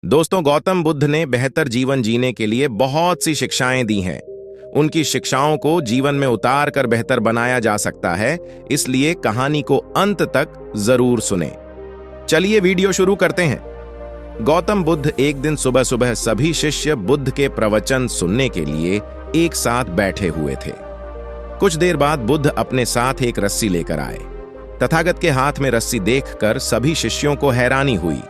दोस्तों, गौतम बुद्ध ने बेहतर जीवन जीने के लिए बहुत सी शिक्षाएं दी हैं। उनकी शिक्षाओं को जीवन में उतार कर बेहतर बनाया जा सकता है, इसलिए कहानी को अंत तक जरूर सुनें। चलिए वीडियो शुरू करते हैं। गौतम बुद्ध एक दिन सुबह सुबह सभी शिष्य बुद्ध के प्रवचन सुनने के लिए एक साथ बैठे हुए थे। कुछ देर बाद बुद्ध अपने साथ एक रस्सी लेकर आए। तथागत के हाथ में रस्सी देखकर सभी शिष्यों को हैरानी हुई।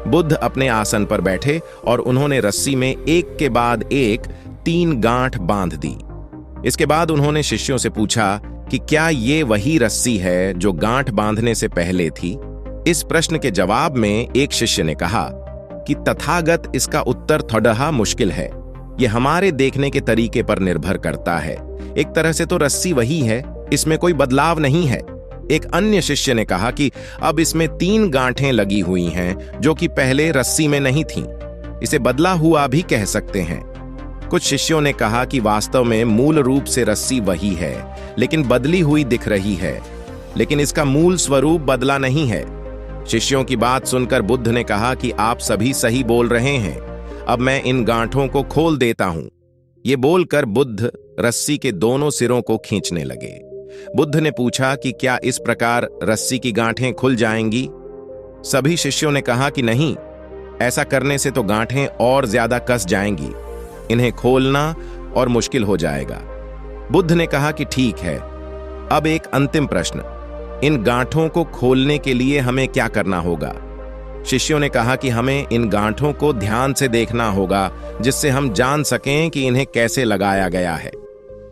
बुद्ध अपने आसन पर बैठे और उन्होंने रस्सी में एक के बाद एक 3 गांठ बांध दी। इसके बाद उन्होंने शिष्यों से पूछा कि क्या ये वही रस्सी है जो गांठ बांधने से पहले थी। इस प्रश्न के जवाब में एक शिष्य ने कहा कि तथागत, इसका उत्तर थोड़ा मुश्किल है। ये हमारे देखने के तरीके पर निर्भर करता है। एक तरह से तो रस्सी वही है, इसमें कोई बदलाव नहीं है। एक अन्य शिष्य ने कहा कि अब इसमें 3 गांठें लगी हुई हैं जो कि पहले रस्सी में नहीं थीं। इसे बदला हुआ भी कह सकते हैं। कुछ शिष्यों ने कहा कि वास्तव में मूल रूप से रस्सी वही है, लेकिन बदली हुई दिख रही है, लेकिन इसका मूल स्वरूप बदला नहीं है। शिष्यों की बात सुनकर बुद्ध ने कहा कि आप सभी सही बोल रहे हैं, अब मैं इन गांठों को खोल देता हूं। ये बोलकर बुद्ध रस्सी के दोनों सिरों को खींचने लगे। बुद्ध ने पूछा कि क्या इस प्रकार रस्सी की गांठें खुल जाएंगी। सभी शिष्यों ने कहा कि नहीं, ऐसा करने से तो गांठें और ज्यादा कस जाएंगी, इन्हें खोलना और मुश्किल हो जाएगा। बुद्ध ने कहा कि ठीक है, अब एक अंतिम प्रश्न, इन गांठों को खोलने के लिए हमें क्या करना होगा। शिष्यों ने कहा कि हमें इन गांठों को ध्यान से देखना होगा, जिससे हम जान सकें कि इन्हें कैसे लगाया गया है।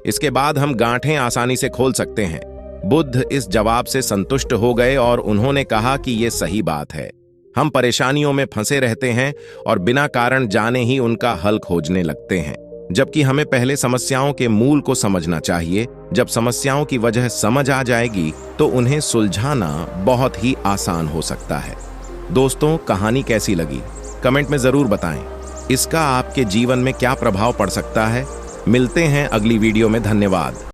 इसके बाद हम गांठें आसानी से खोल सकते हैं। बुद्ध इस जवाब से संतुष्ट हो गए और उन्होंने कहा कि यह सही बात है। हम परेशानियों में फंसे रहते हैं और बिना कारण जाने ही उनका हल खोजने लगते हैं, जबकि हमें पहले समस्याओं के मूल को समझना चाहिए। जब समस्याओं की वजह समझ आ जाएगी तो उन्हें सुलझाना बहुत ही आसान हो सकता है। दोस्तों, कहानी कैसी लगी कमेंट में जरूर बताएं। इसका आपके जीवन में क्या प्रभाव पड़ सकता है। मिलते हैं अगली वीडियो में। धन्यवाद।